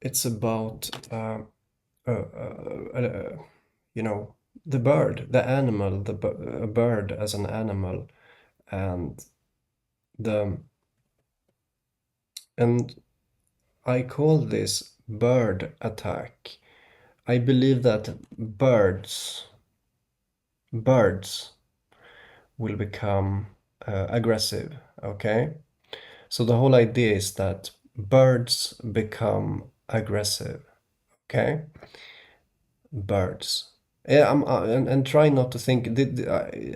it's about you know, the bird, the animal, a bird as an animal, and the and I call this bird attack. I believe that birds will become aggressive. Okay, so the whole idea is that birds become aggressive. Okay, birds. Yeah, and try not to think.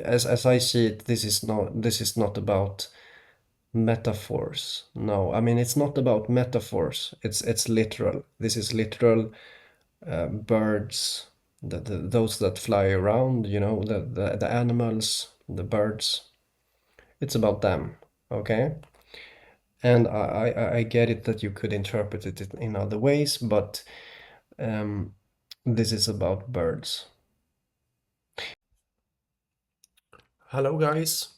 As I see it, this is not about metaphors. No, I mean it's not about metaphors. It's literal. This is literal. Birds, those that fly around, you know, the animals, the birds. It's about them. Okay. And I get it that you could interpret it in other ways, but this is about birds. Hello guys,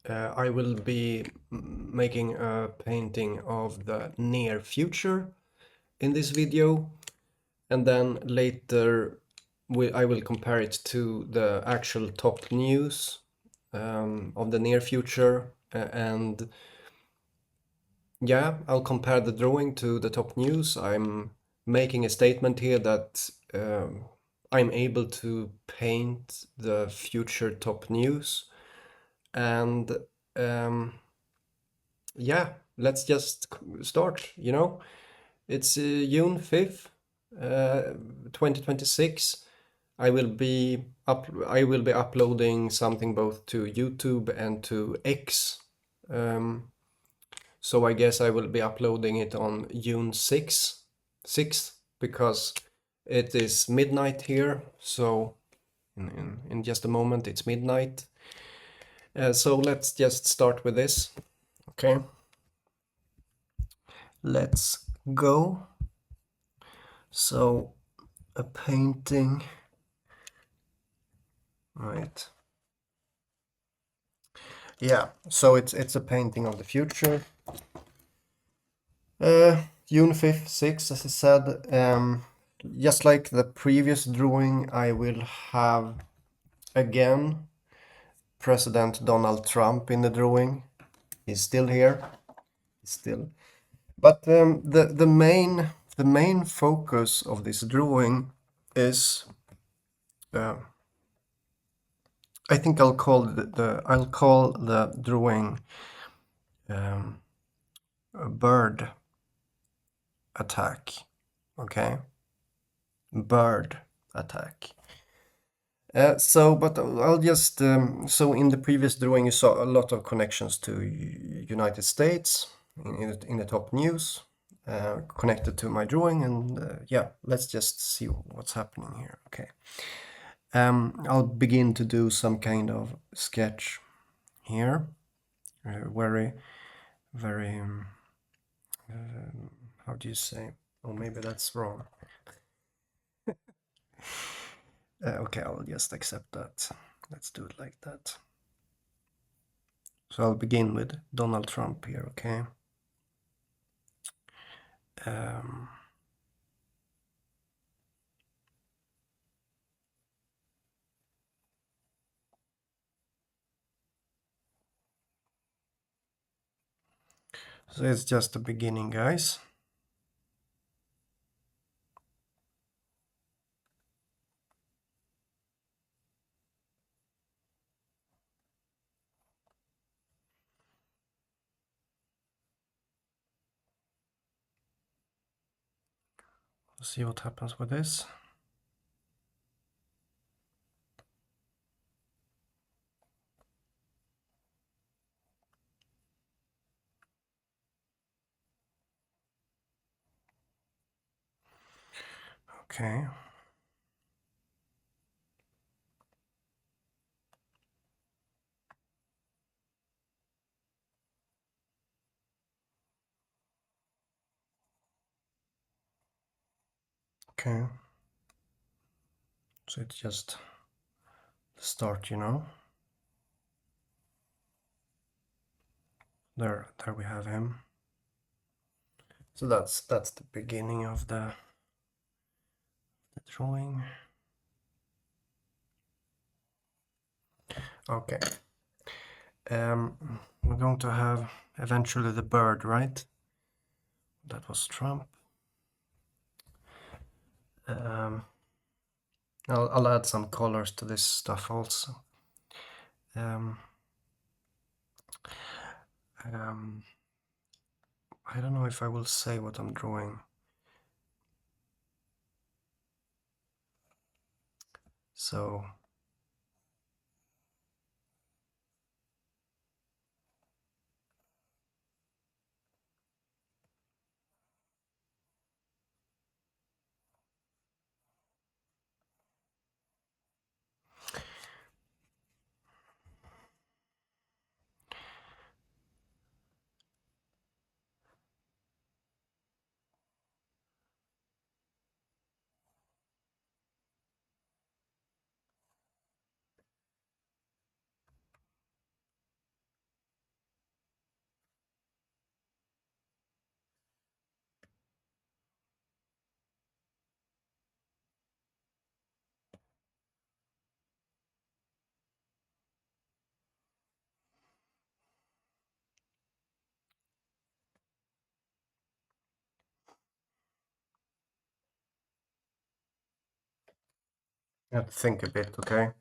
I will be making a painting of the near future in this video, and then later I will compare it to the actual top news of the near future, and yeah, I'll compare the drawing to the top news. I'm making a statement here that I'm able to paint the future top news, and yeah, let's just start, you know. It's June 5th, 2026. I will be uploading something both to YouTube and to X. So I guess I will be uploading it on June 6th, because it is midnight here. So in just a moment it's midnight. So let's just start with this. Okay. Let's go. So a painting, right? Yeah, so it's a painting of the future. June 5th, 6th, as I said. Just like the previous drawing, I will have again President Donald Trump in the drawing. He's still here. Still. But the main focus of this drawing is I think I'll call the drawing a bird attack. Okay, bird attack. But I'll just so in the previous drawing you saw a lot of connections to United States in the top news connected to my drawing, and yeah, let's just see what's happening here. Okay. I'll begin to do some kind of sketch here. Very, very, how do you say? Oh, maybe that's wrong. Okay, I'll just accept that. Let's do it like that. So I'll begin with Donald Trump here, okay? So it's just the beginning, guys. We'll see what happens with this. Okay. Okay. So it's just the start, you know. There we have him. So that's the beginning of the drawing. Okay. We're going to have eventually the bird, right? That was Trump. I'll add some colors to this stuff also. I don't know if I will say what I'm drawing. So I have to think a bit, okay?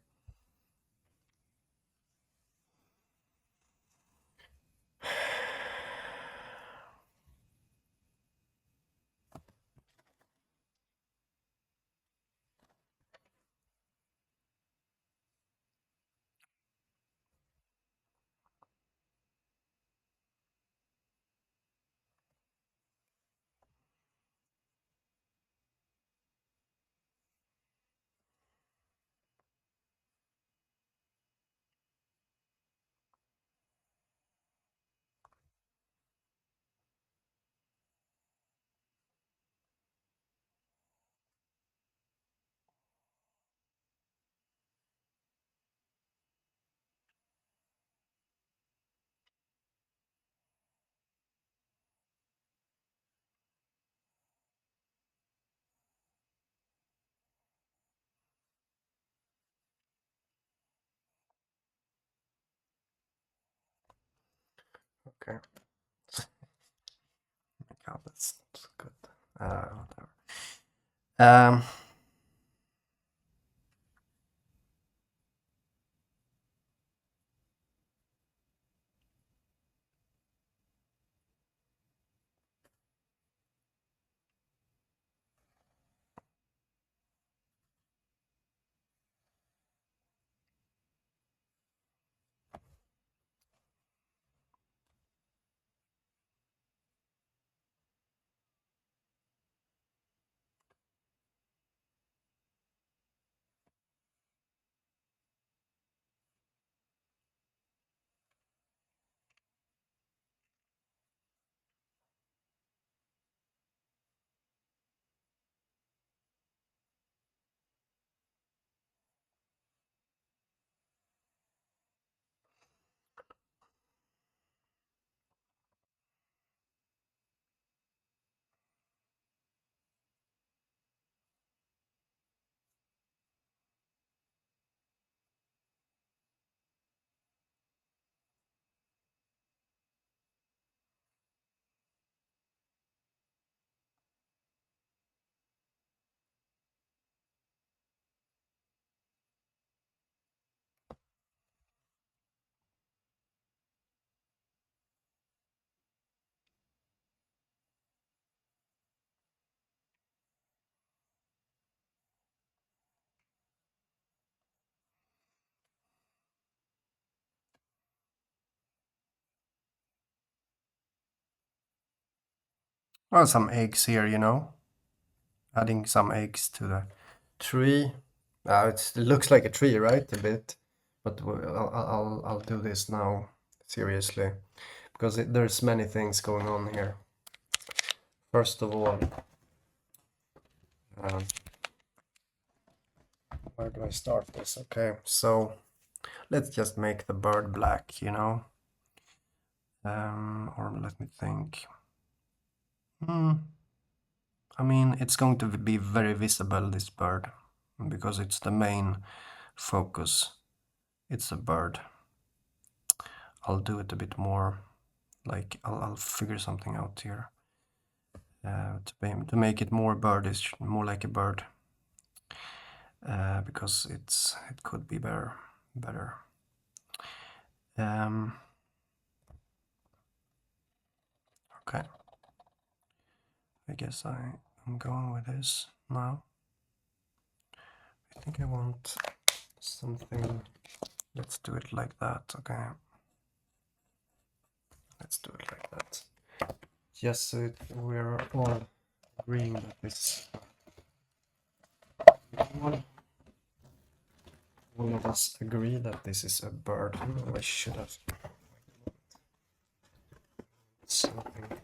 Okay. God, that's not good. Whatever. Well, some eggs here, you know. Adding some eggs to the tree. It looks like a tree, right? A bit, but I'll do this now seriously because there's many things going on here. First of all, where do I start this? Okay, so let's just make the bird black, you know. Or let me think. I mean, it's going to be very visible, this bird, because it's the main focus. It's a bird. I'll do it a bit more, like I'll figure something out here to make it more birdish, more like a bird, because it could be better. Okay, I guess I'm going with this now. I think I want something. Let's do it like that. Okay, let's do it like that. Yes, so we're all agreeing that this. All of us agree that this is a bird. I should have something.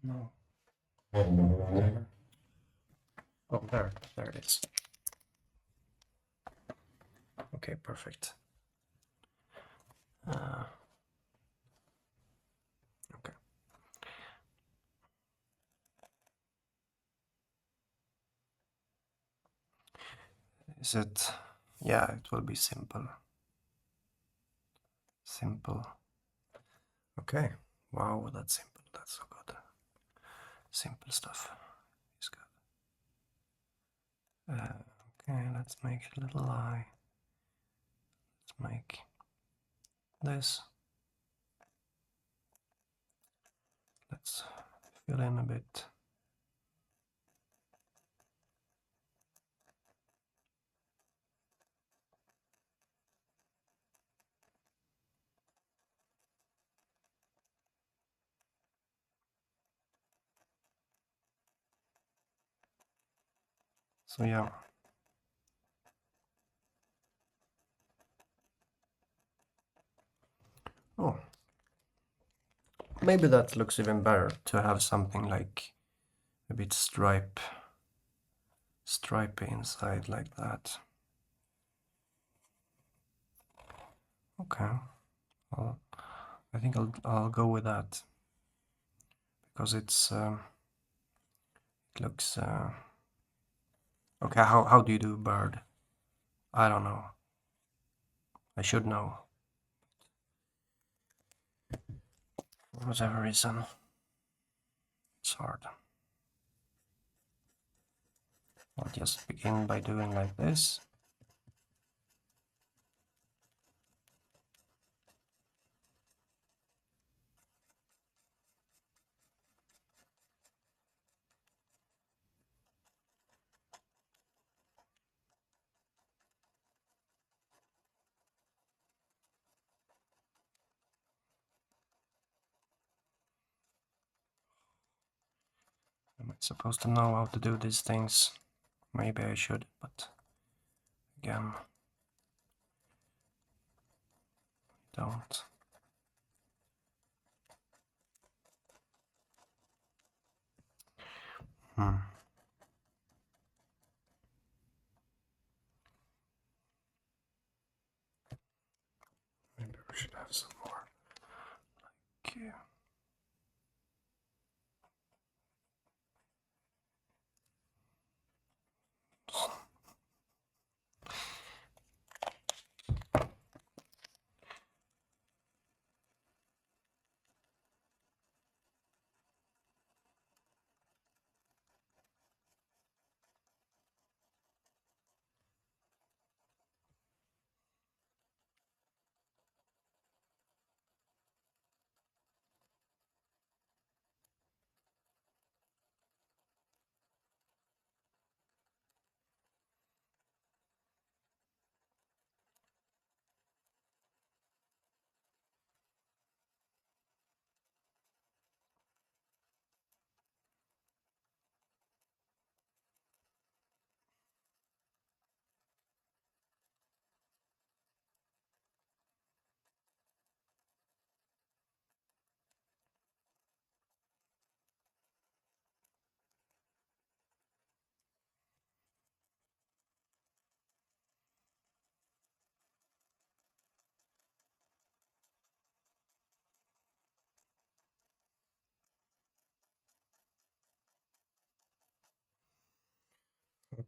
No. Oh, there it is. Okay, perfect. Okay. Is it? Yeah, it will be simple. Simple. Okay. Wow, that's simple. That's so good. Simple stuff is good. Okay, let's make a little eye. Let's make this. Let's fill in a bit. So yeah. Oh, maybe that looks even better, to have something like a bit stripy inside like that. Okay, well, I think I'll go with that, because it looks okay. How do you do bird? I don't know. I should know. For whatever reason, it's hard. I'll just begin by doing like this. Am I supposed to know how to do these things? Maybe I should, but again, I don't. Maybe we should have some more. Like,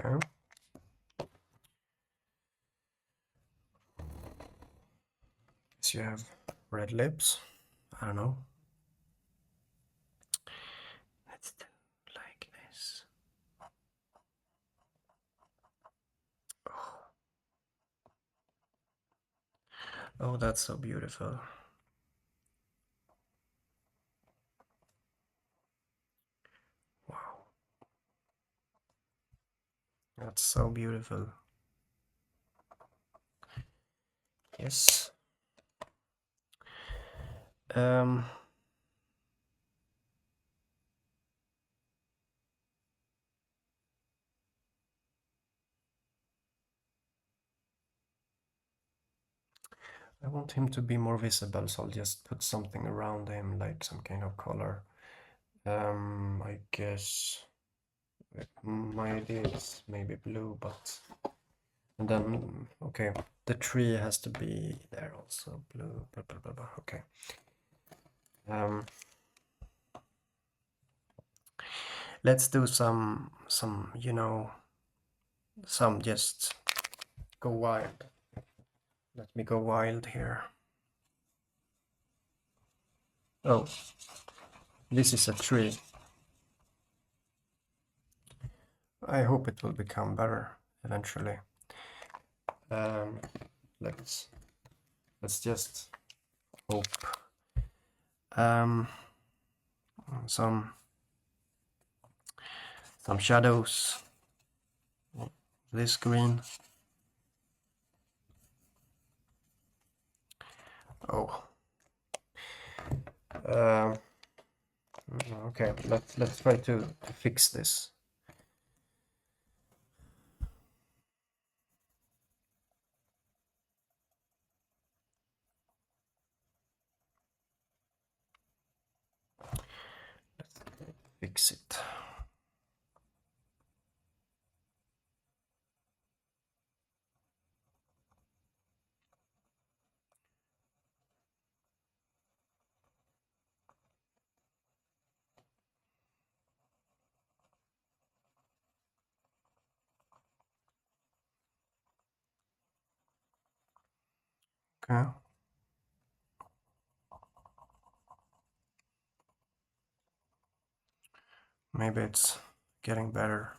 Okay. So you have red lips. I don't know. Let's do like this. Oh, that's so beautiful. Wow. That's so beautiful. Yes. I want him to be more visible, so I'll just put something around him, like some kind of color. I guess my idea is maybe blue, but and then okay, the tree has to be there also, blue. Blah, blah, blah, blah. Okay. Let's do some you know, some just go wild. Let me go wild here. Oh, this is a tree. I hope it will become better eventually. Let's just hope. Some shadows. This green. Oh. Okay, let's try to fix this. Let's fix it. Okay. Maybe it's getting better.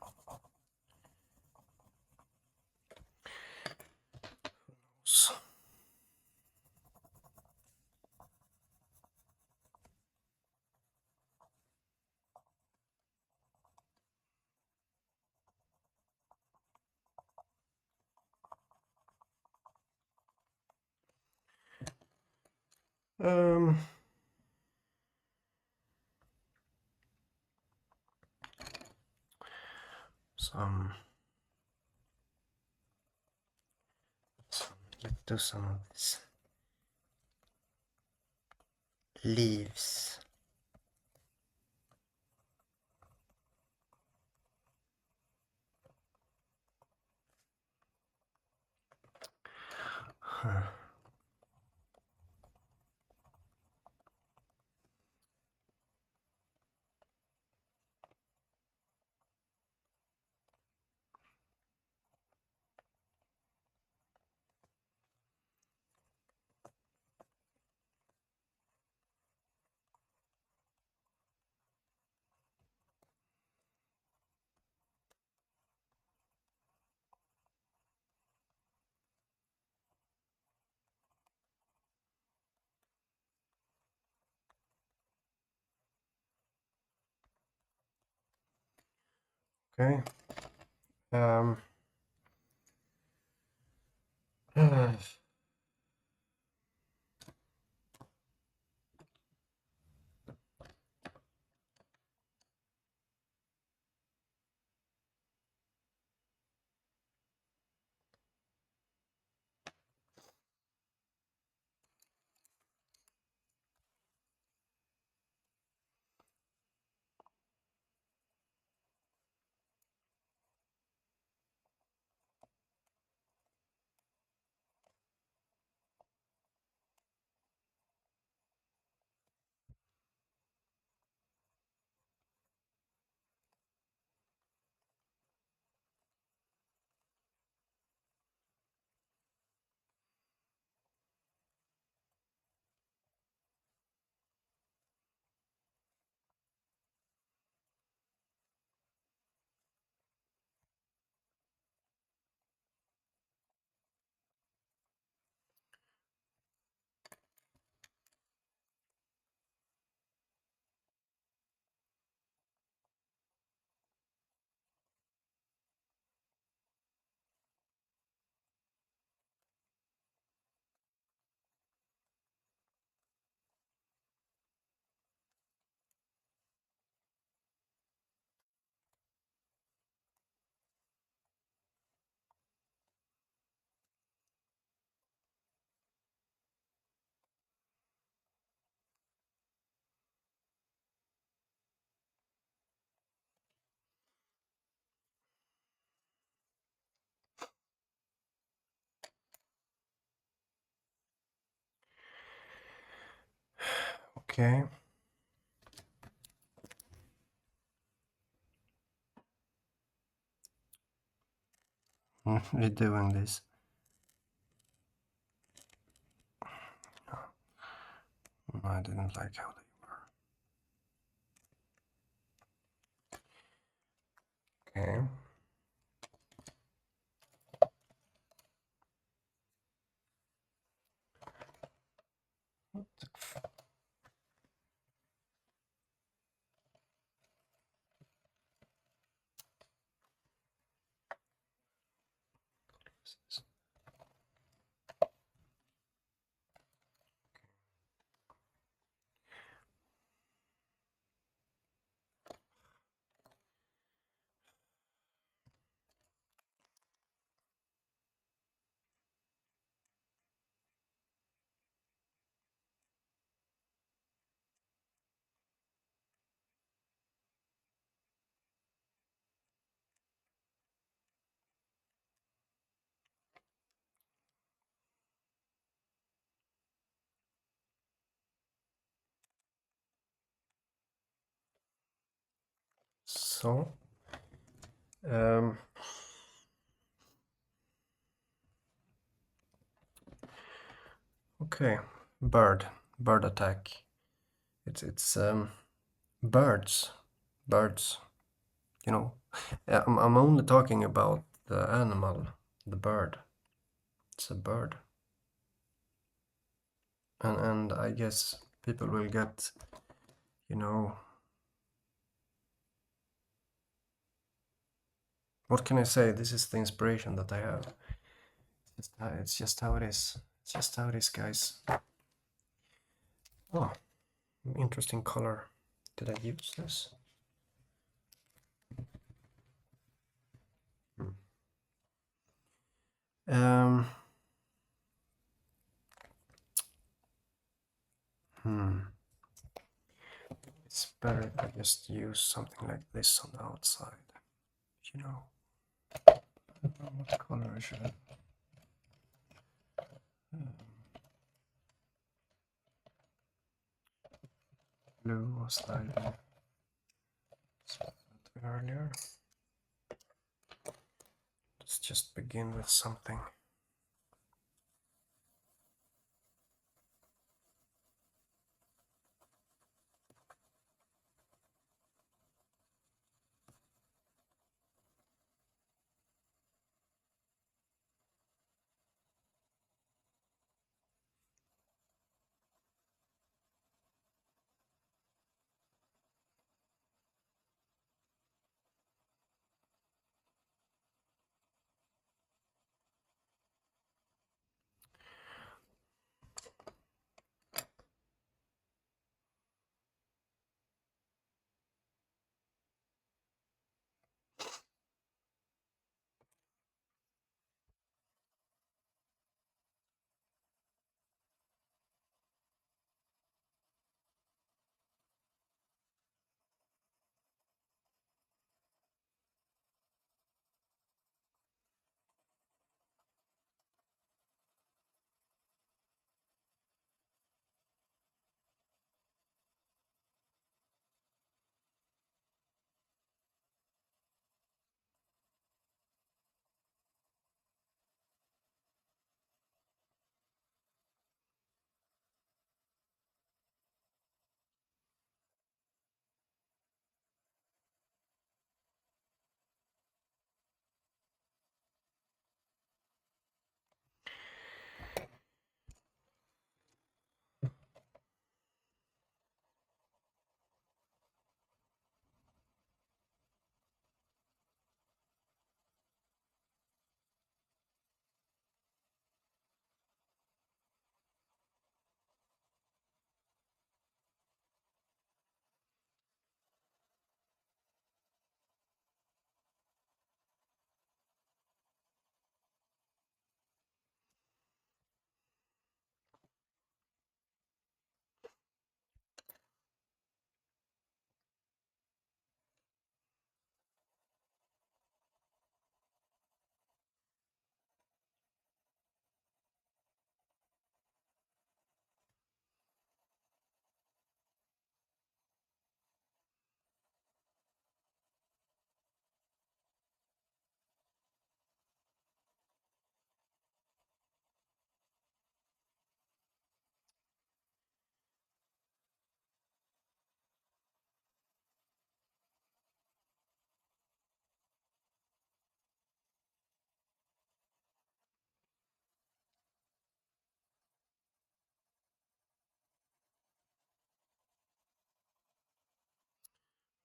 Let's do some of this. Leaves. Okay. Okay. We're doing this. No, I didn't like how they were. Okay. So, okay, bird attack. It's birds, you know. I'm only talking about the animal, the bird. It's a bird. And I guess people will get, you know, what can I say? This is the inspiration that I have. It's just how it is. It's just how it is, guys. Oh, interesting color. Did I use this? It's better if I just use something like this on the outside, you know. I don't know what color I should have. Blue was like earlier. Let's just begin with something.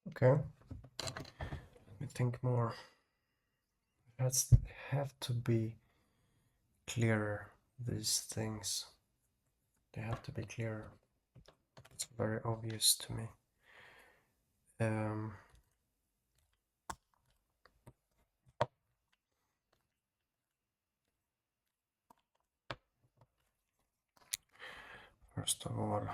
Okay. Let me think more. Let's have to be clearer, these things. They have to be clearer. It's very obvious to me. First of all,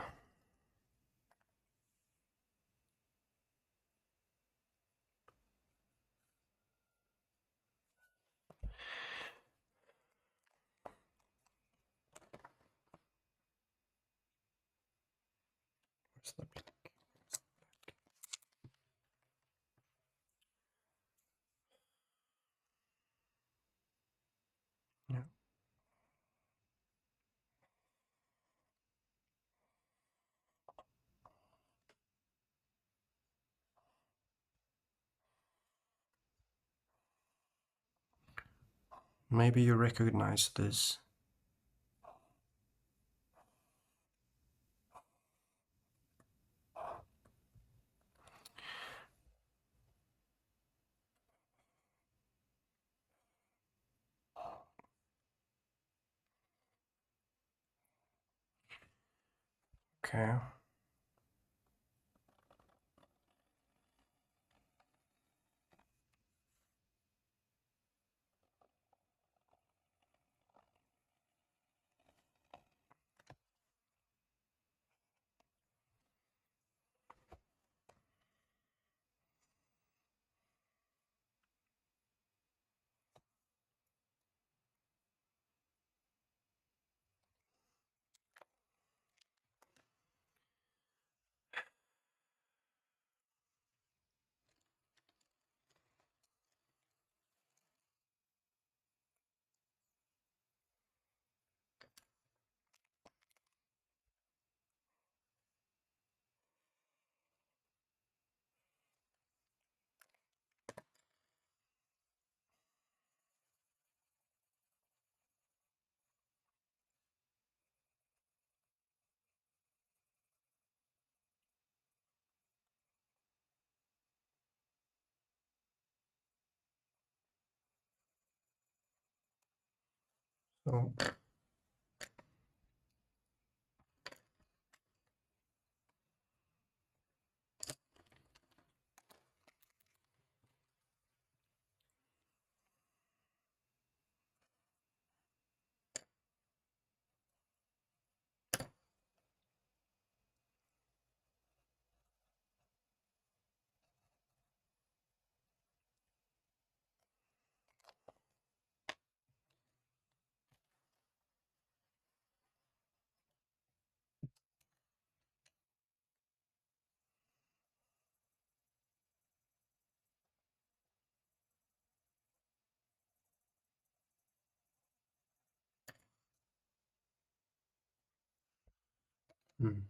where's the black? Yeah. Maybe you recognize this. Okay. So mm.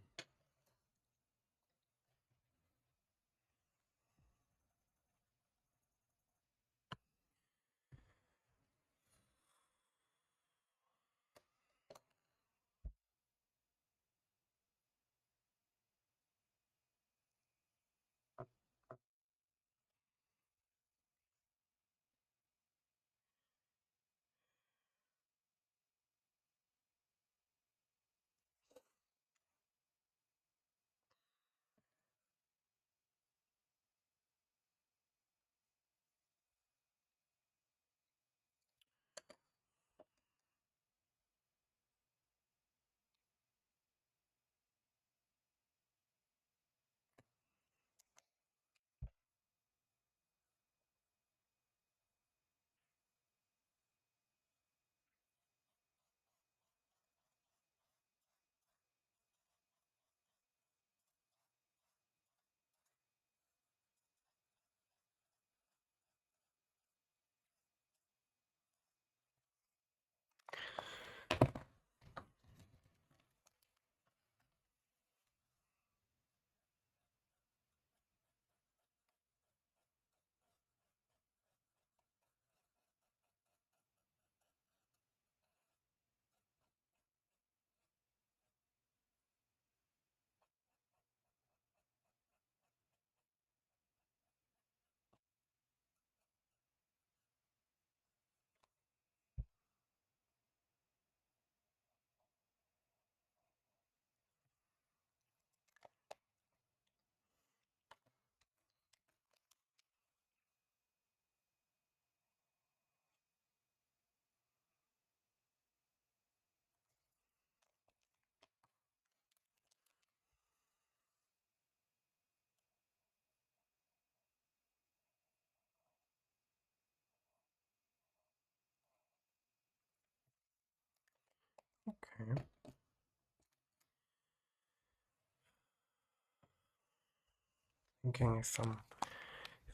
Thinking if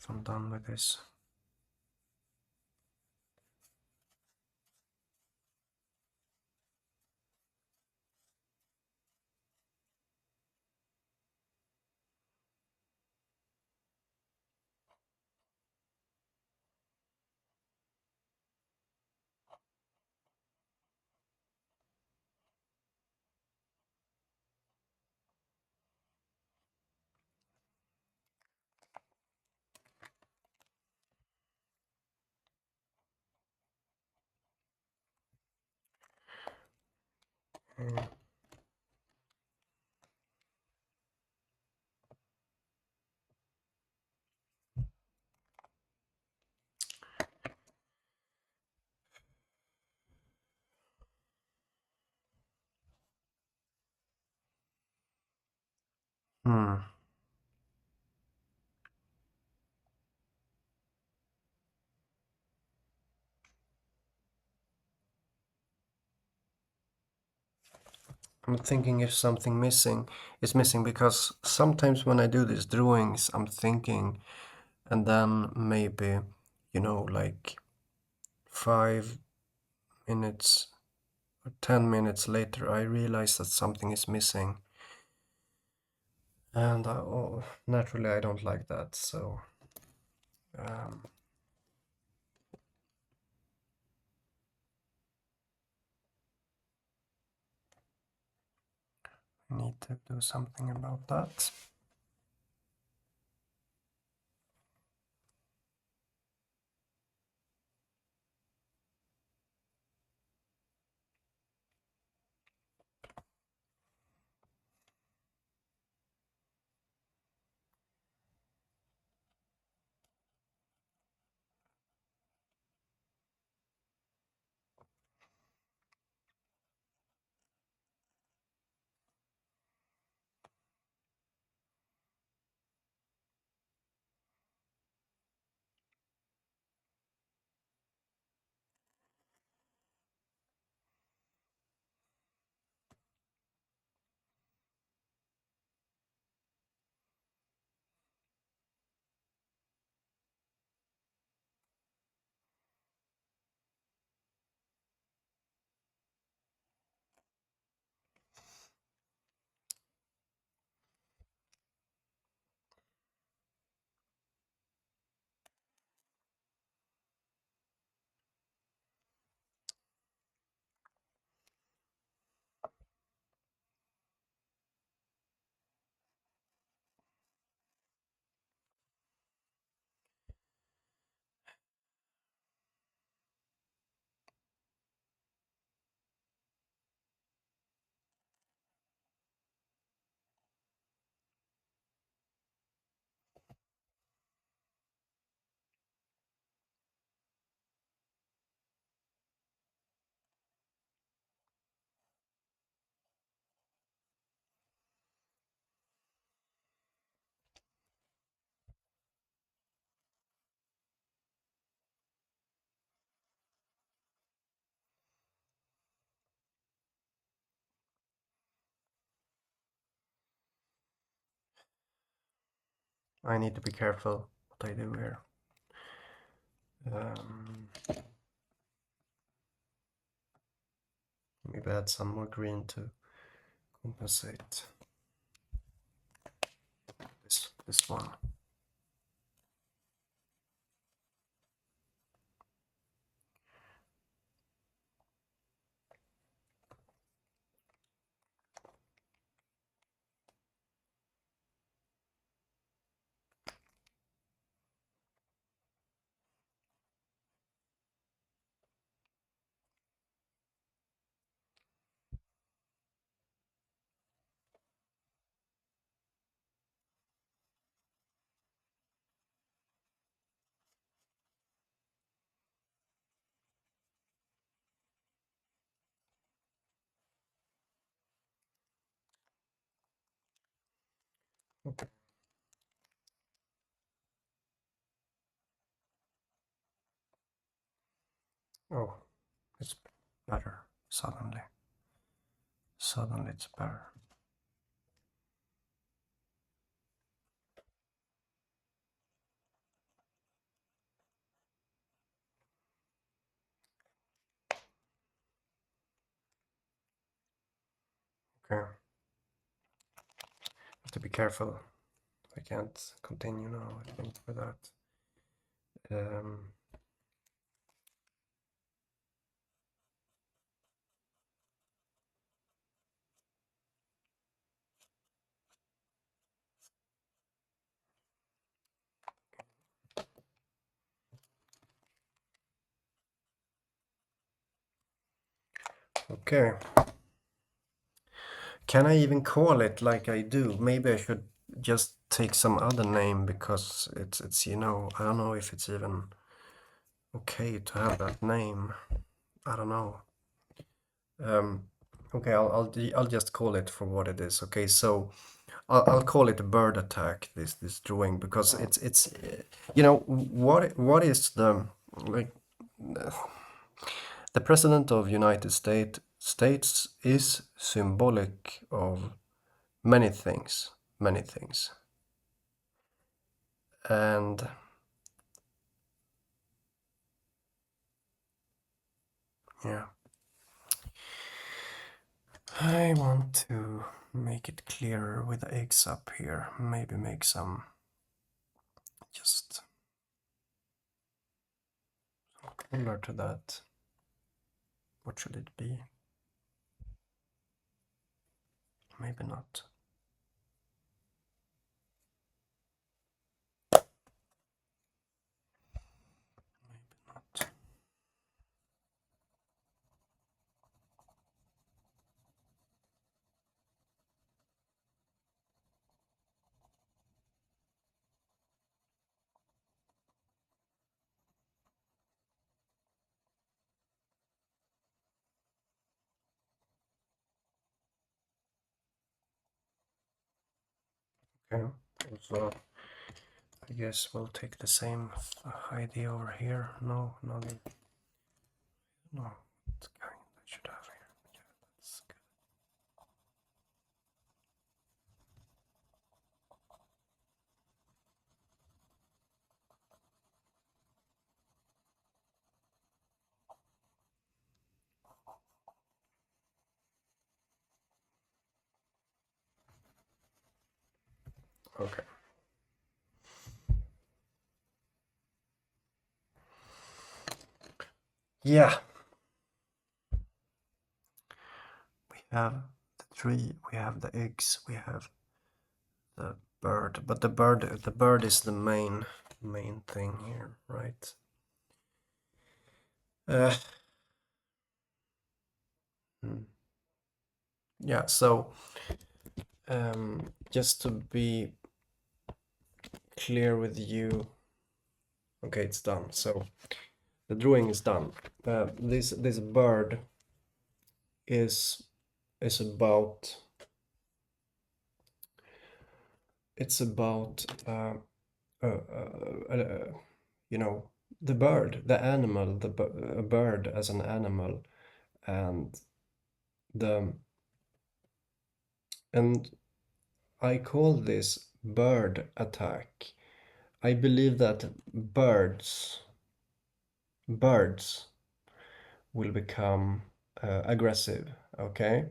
I'm done with this. Hmm. I'm thinking if something is missing, because sometimes when I do these drawings, I'm thinking, and then maybe, like 5 minutes or 10 minutes later, I realize that something is missing. And naturally, I don't like that, so I need to do something about that. I need to be careful what I do here. Maybe add some more green to compensate this one. Okay. Oh, it's better suddenly. Suddenly it's better. Okay. Have to be careful. I can't continue now, I think, for that. Okay. Can I even call it like I do? Maybe I should just take some other name because it's you know, I don't know if it's even okay to have that name. I don't know. Okay, I'll just call it for what it is. Okay, so I'll call it a bird attack. This drawing, because it's you know what is the, like, the president of United States is symbolic of many things, and yeah, I want to make it clearer with the X up here. Maybe make some just color to that. What should it be? Maybe not. Maybe not. Okay, so I guess we'll take the same ID over here. No, no, it's kind I should have here. Yeah, that's good. Okay. Yeah. We have the tree, we have the eggs, we have the bird, but the bird is the main thing here, right? Yeah, so just to be clear with you, okay, it's done. So the drawing is done. This bird is about, it's about you know, the bird, the animal, a bird as an animal, and I call this bird attack. I believe that birds will become aggressive. Okay,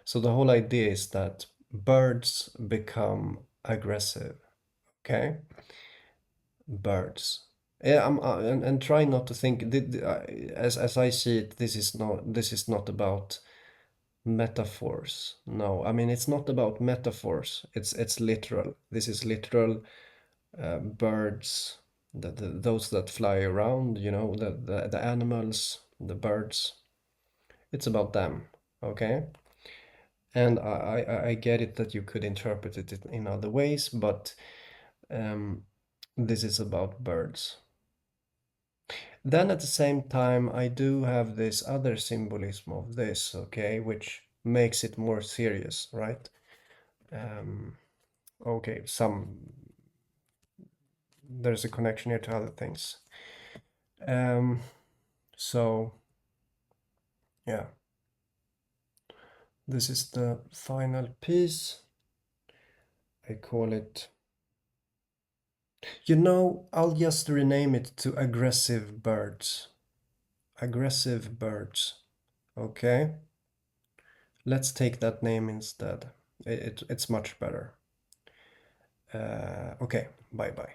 so the whole idea is that birds become aggressive. Okay, birds. Yeah, and try not to think. As I see it, this is not about metaphors. No, I mean it's not about metaphors. It's literal. This is literal. Birds, those that fly around, you know, the animals, the birds. It's about them. Okay. And I get it that you could interpret it in other ways, but this is about birds. Then at the same time, I do have this other symbolism of this, okay, which makes it more serious, right? Okay, there's a connection here to other things. So, yeah, this is the final piece. I call it, you know, I'll just rename it to aggressive birds. Aggressive birds. Okay. let's take that name instead. It's much better. Okay, bye bye.